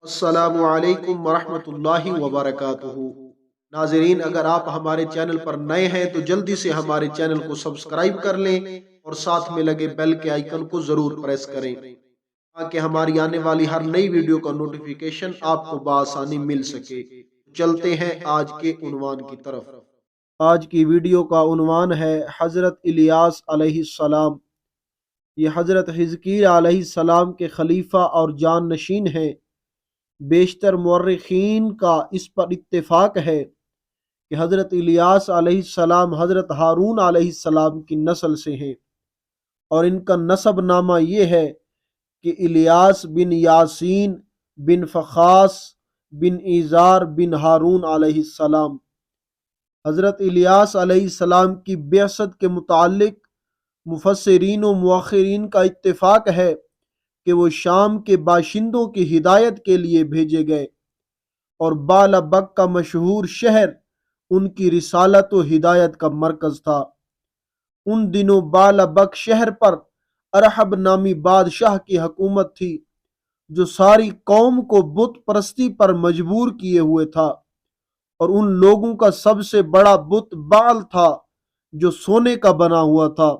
السلام علیکم ورحمۃ اللہ وبرکاتہ۔ ناظرین، اگر آپ ہمارے چینل پر نئے ہیں تو جلدی سے ہمارے چینل کو سبسکرائب کر لیں اور ساتھ میں لگے بیل کے آئیکن کو ضرور پریس کریں تاکہ ہماری آنے والی ہر نئی ویڈیو کا نوٹیفیکیشن آپ کو بآسانی مل سکے۔ چلتے ہیں آج کے عنوان کی طرف۔ آج کی ویڈیو کا عنوان ہے حضرت الیاس علیہ السلام۔ یہ حضرت حزقیل علیہ السلام کے خلیفہ اور جان نشین ہیں۔ بیشتر مورخین کا اس پر اتفاق ہے کہ حضرت الیاس علیہ السلام حضرت ہارون علیہ السلام کی نسل سے ہیں، اور ان کا نسب نامہ یہ ہے کہ الیاس بن یاسین بن فخاس بن ایزار بن ہارون علیہ السلام۔ حضرت الیاس علیہ السلام کی بعثت کے متعلق مفسرین و مؤخرین کا اتفاق ہے کہ وہ شام کے باشندوں کی ہدایت کے لیے بھیجے گئے، اور بالابک کا مشہور شہر ان کی رسالت و ہدایت کا مرکز تھا۔ ان دنوں بالابک شہر پر ارحب نامی بادشاہ کی حکومت تھی، جو ساری قوم کو بت پرستی پر مجبور کیے ہوئے تھا، اور ان لوگوں کا سب سے بڑا بت بعل تھا جو سونے کا بنا ہوا تھا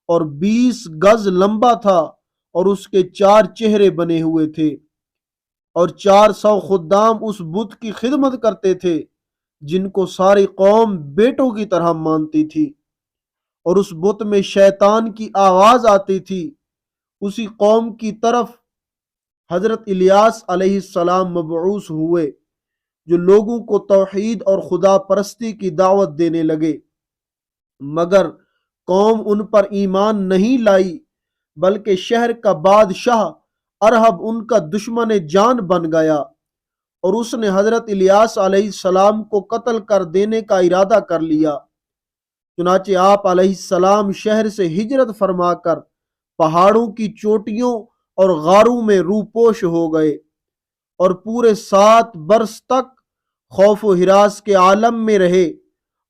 اور 20 گز لمبا تھا، اور اس کے 4 چہرے بنے ہوئے تھے، اور 400 خدام اس بت کی خدمت کرتے تھے جن کو ساری قوم بیٹوں کی طرح مانتی تھی، اور اس بت میں شیطان کی آواز آتی تھی۔ اسی قوم کی طرف حضرت الیاس علیہ السلام مبعوث ہوئے، جو لوگوں کو توحید اور خدا پرستی کی دعوت دینے لگے، مگر قوم ان پر ایمان نہیں لائی، بلکہ شہر کا بادشاہ ارحب ان کا دشمن جان بن گیا، اور اس نے حضرت الیاس علیہ السلام کو قتل کر دینے کا ارادہ کر لیا۔ چنانچہ آپ علیہ السلام شہر سے ہجرت فرما کر پہاڑوں کی چوٹیوں اور غاروں میں روپوش ہو گئے، اور پورے 7 برس تک خوف و ہراس کے عالم میں رہے،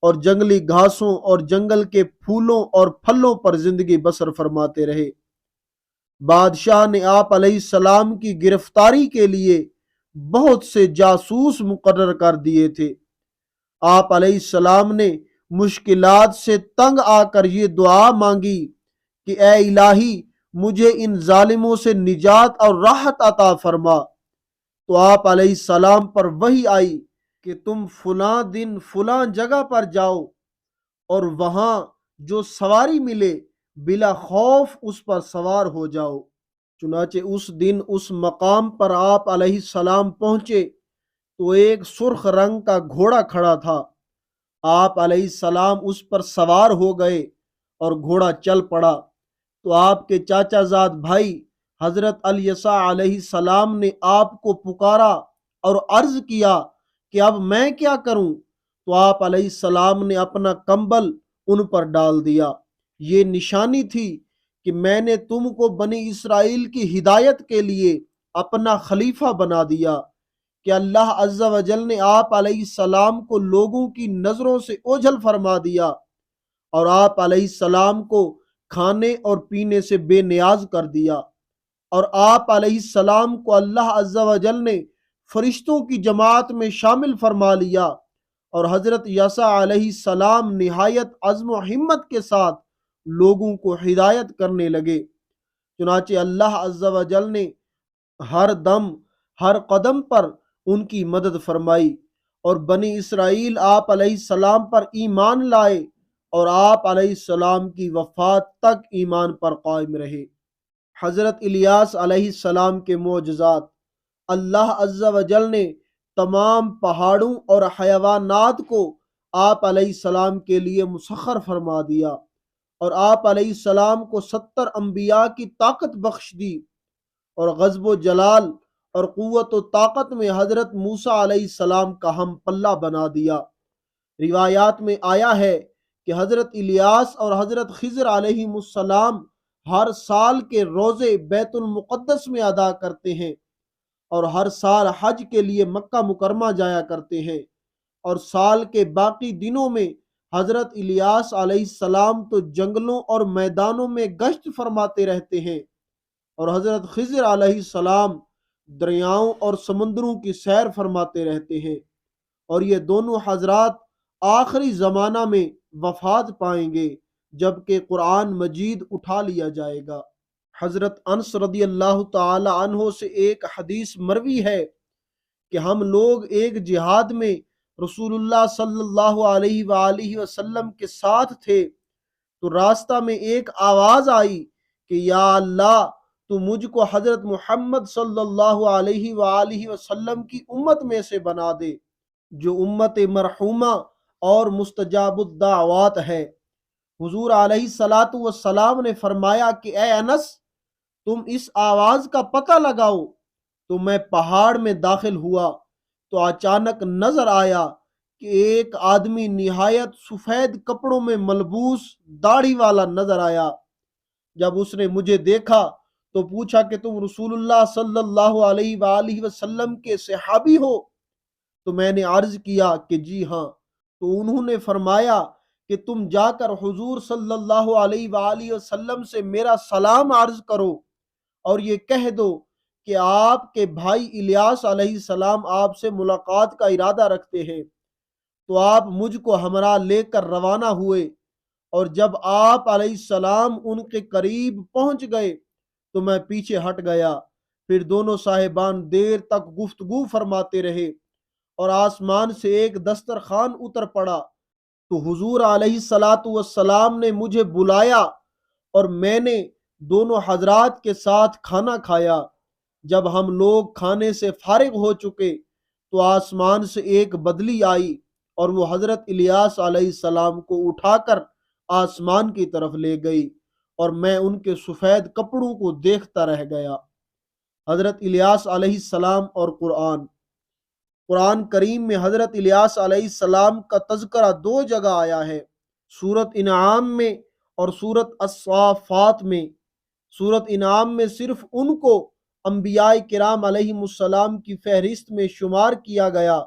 اور جنگلی گھاسوں اور جنگل کے پھولوں اور پھلوں پر زندگی بسر فرماتے رہے۔ بادشاہ نے آپ علیہ السلام کی گرفتاری کے لیے بہت سے جاسوس مقرر کر دیے تھے۔ آپ علیہ السلام نے مشکلات سے تنگ آ کر یہ دعا مانگی کہ اے الہی، مجھے ان ظالموں سے نجات اور راحت عطا فرما۔ تو آپ علیہ السلام پر وحی آئی کہ تم فلاں دن فلاں جگہ پر جاؤ، اور وہاں جو سواری ملے بلا خوف اس پر سوار ہو جاؤ۔ چنانچہ اس دن اس مقام پر آپ علیہ السلام پہنچے تو ایک سرخ رنگ کا گھوڑا کھڑا تھا۔ آپ علیہ السلام اس پر سوار ہو گئے اور گھوڑا چل پڑا، تو آپ کے چاچا زاد بھائی حضرت الیسع علیہ السلام نے آپ کو پکارا اور عرض کیا کہ اب میں کیا کروں؟ تو آپ علیہ السلام نے اپنا کمبل ان پر ڈال دیا۔ یہ نشانی تھی کہ میں نے تم کو بنی اسرائیل کی ہدایت کے لیے اپنا خلیفہ بنا دیا، کہ اللہ عز و جل نے آپ علیہ السلام کو لوگوں کی نظروں سے اوجھل فرما دیا، اور آپ علیہ السلام کو کھانے اور پینے سے بے نیاز کر دیا، اور آپ علیہ السلام کو اللہ عز و جل نے فرشتوں کی جماعت میں شامل فرما لیا، اور حضرت یسع علیہ السلام نہایت عزم و ہمت کے ساتھ لوگوں کو ہدایت کرنے لگے۔ چنانچہ اللہ عز و جل نے ہر دم ہر قدم پر ان کی مدد فرمائی، اور بنی اسرائیل آپ علیہ السلام پر ایمان لائے، اور آپ علیہ السلام کی وفات تک ایمان پر قائم رہے۔ حضرت الیاس علیہ السلام کے معجزات۔ اللہ عز و جل نے تمام پہاڑوں اور حیوانات کو آپ علیہ السلام کے لیے مسخر فرما دیا، اور آپ علیہ السلام کو 70 انبیاء کی طاقت بخش دی، اور غضب و جلال اور قوت و طاقت میں حضرت موسیٰ علیہ السلام کا ہم پلہ بنا دیا۔ روایات میں آیا ہے کہ حضرت الیاس اور حضرت خضر علیہ السلام ہر سال کے روزے بیت المقدس میں ادا کرتے ہیں، اور ہر سال حج کے لیے مکہ مکرمہ جایا کرتے ہیں، اور سال کے باقی دنوں میں حضرت الیاس علیہ السلام تو جنگلوں اور میدانوں میں گشت فرماتے رہتے ہیں، اور حضرت خضر علیہ السلام دریاؤں اور سمندروں کی سیر فرماتے رہتے ہیں، اور یہ دونوں حضرات آخری زمانہ میں وفات پائیں گے جبکہ قرآن مجید اٹھا لیا جائے گا۔ حضرت انس رضی اللہ تعالی عنہ سے ایک حدیث مروی ہے کہ ہم لوگ ایک جہاد میں رسول اللہ صلی اللہ علیہ وآلہ وسلم کے ساتھ تھے، تو راستہ میں ایک آواز آئی کہ یا اللہ تو مجھ کو حضرت محمد صلی اللہ علیہ وآلہ وسلم کی امت میں سے بنا دے، جو امت مرحومہ اور مستجاب الدعوات ہے۔ حضور علیہ الصلاۃ والسلام نے فرمایا کہ اے انس، تم اس آواز کا پتہ لگاؤ۔ تو میں پہاڑ میں داخل ہوا تو اچانک نظر آیا کہ ایک آدمی نہایت سفید کپڑوں میں ملبوس داڑھی والا نظر آیا۔ جب اس نے مجھے دیکھا تو پوچھا کہ تم رسول اللہ صلی اللہ علیہ وآلہ وسلم کے صحابی ہو؟ تو میں نے عرض کیا کہ جی ہاں۔ تو انہوں نے فرمایا کہ تم جا کر حضور صلی اللہ علیہ وآلہ وسلم سے میرا سلام عرض کرو اور یہ کہہ دو کہ آپ کے بھائی الیاس علیہ السلام آپ سے ملاقات کا ارادہ رکھتے ہیں۔ تو آپ مجھ کو ہمراہ لے کر روانہ ہوئے، اور جب آپ علیہ السلام ان کے قریب پہنچ گئے تو میں پیچھے ہٹ گیا۔ پھر دونوں صاحبان دیر تک گفتگو فرماتے رہے، اور آسمان سے ایک دسترخوان اتر پڑا تو حضور علیہ الصلاۃ والسلام نے مجھے بلایا اور میں نے دونوں حضرات کے ساتھ کھانا کھایا۔ جب ہم لوگ کھانے سے فارغ ہو چکے تو آسمان سے ایک بدلی آئی اور وہ حضرت الیاس علیہ السلام کو اٹھا کر آسمان کی طرف لے گئی، اور میں ان کے سفید کپڑوں کو دیکھتا رہ گیا۔ حضرت الیاس علیہ السلام اور قرآن کریم میں حضرت الیاس علیہ السلام کا تذکرہ دو جگہ آیا ہے، سورۃ انعام میں اور سورۃ الصافات میں۔ سورۃ انعام میں صرف ان کو انبیاء کرام علیہم السلام کی فہرست میں شمار کیا گیا،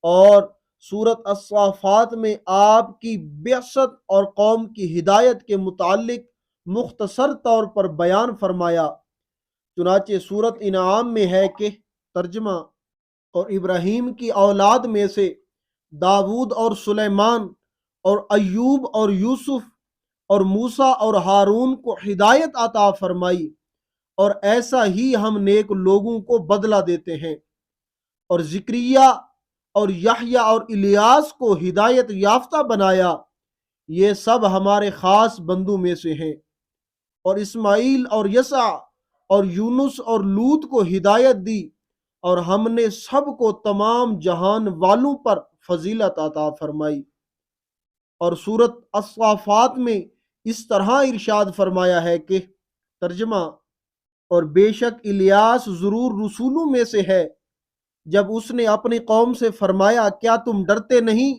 اور سورۃ الصافات میں آپ کی بعثت اور قوم کی ہدایت کے متعلق مختصر طور پر بیان فرمایا۔ چنانچہ سورۃ انعام میں ہے کہ ترجمہ، اور ابراہیم کی اولاد میں سے داود اور سلیمان اور ایوب اور یوسف اور موسیٰ اور ہارون کو ہدایت عطا فرمائی، اور ایسا ہی ہم نیک لوگوں کو بدلہ دیتے ہیں۔ اور زکریا اور یحییٰ اور الیاس کو ہدایت یافتہ بنایا، یہ سب ہمارے خاص بندوں میں سے ہیں۔ اور اسماعیل اور یسع اور یونس اور لوط کو ہدایت دی، اور ہم نے سب کو تمام جہان والوں پر فضیلت عطا فرمائی۔ اور سورۃ الصافات میں اس طرح ارشاد فرمایا ہے کہ ترجمہ، اور بے شک الیاس ضرور رسولوں میں سے ہے، جب اس نے اپنی قوم سے فرمایا کیا تم ڈرتے نہیں؟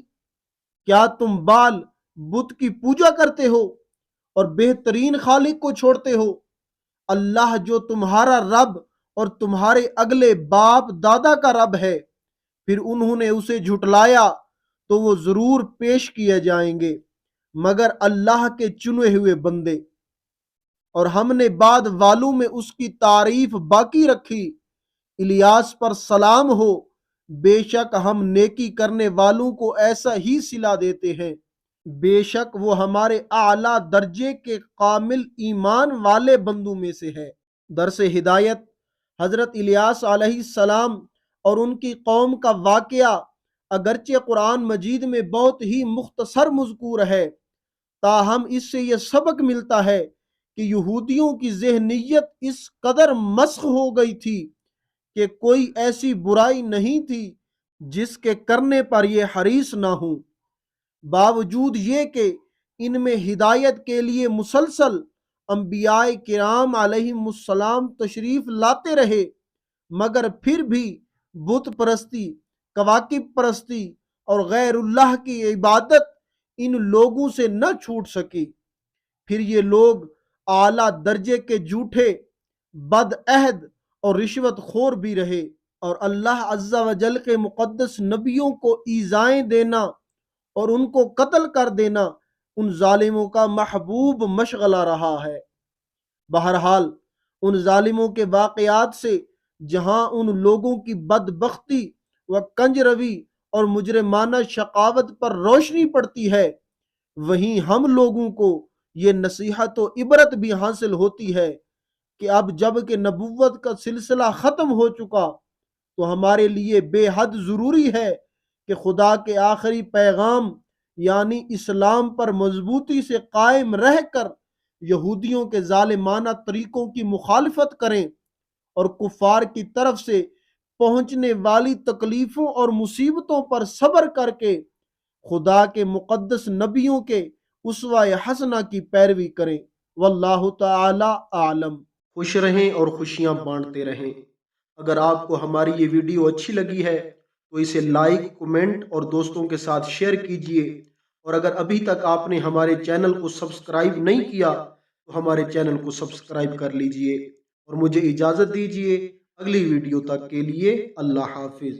کیا تم بال بت کی پوجا کرتے ہو اور بہترین خالق کو چھوڑتے ہو، اللہ جو تمہارا رب اور تمہارے اگلے باپ دادا کا رب ہے؟ پھر انہوں نے اسے جھٹلایا تو وہ ضرور پیش کیے جائیں گے مگر اللہ کے چنے ہوئے بندے۔ اور ہم نے بعد والوں میں اس کی تعریف باقی رکھی، الیاس پر سلام ہو، بے شک ہم نیکی کرنے والوں کو ایسا ہی صلہ دیتے ہیں، بے شک وہ ہمارے اعلیٰ درجے کے کامل ایمان والے بندوں میں سے ہے۔ درس ہدایت، حضرت الیاس علیہ السلام اور ان کی قوم کا واقعہ اگرچہ قرآن مجید میں بہت ہی مختصر مذکور ہے، تاہم اس سے یہ سبق ملتا ہے کہ یہودیوں کی ذہنیت اس قدر مسخ ہو گئی تھی کہ کوئی ایسی برائی نہیں تھی جس کے کرنے پر یہ حریص نہ ہوں۔ باوجود یہ کہ ان میں ہدایت کے لیے مسلسل انبیاء کرام علیہم السلام تشریف لاتے رہے، مگر پھر بھی بت پرستی، کواکب پرستی اور غیر اللہ کی عبادت ان لوگوں سے نہ چھوٹ سکی۔ پھر یہ لوگ اعلیٰ درجے کے جھوٹے، بد عہد اور رشوت خور بھی رہے، اور اللہ عز و جل کے مقدس نبیوں کو ایذائیں دینا اور ان کو قتل کر دینا ان ظالموں کا محبوب مشغلہ رہا ہے۔ بہرحال ان ظالموں کے واقعات سے جہاں ان لوگوں کی بدبختی و کنج روی اور مجرمانہ شقاوت پر روشنی پڑتی ہے، وہیں ہم لوگوں کو یہ نصیحت و عبرت بھی حاصل ہوتی ہے کہ اب جب کہ نبوت کا سلسلہ ختم ہو چکا تو ہمارے لیے بے حد ضروری ہے کہ خدا کے آخری پیغام یعنی اسلام پر مضبوطی سے قائم رہ کر یہودیوں کے ظالمانہ طریقوں کی مخالفت کریں اور کفار کی طرف سے پہنچنے والی تکلیفوں اور مصیبتوں پر صبر کر کے خدا کے مقدس نبیوں کے اسوہ حسنہ کی پیروی کریں۔ واللہ تعالی اعلم۔ خوش رہیں اور خوشیاں بانٹتے رہیں۔ اگر آپ کو ہماری یہ ویڈیو اچھی لگی ہے تو اسے لائک، کمنٹ اور دوستوں کے ساتھ شیئر کیجئے، اور اگر ابھی تک آپ نے ہمارے چینل کو سبسکرائب نہیں کیا تو ہمارے چینل کو سبسکرائب کر لیجئے، اور مجھے اجازت دیجئے اگلی ویڈیو تک کے لیے اللہ حافظ۔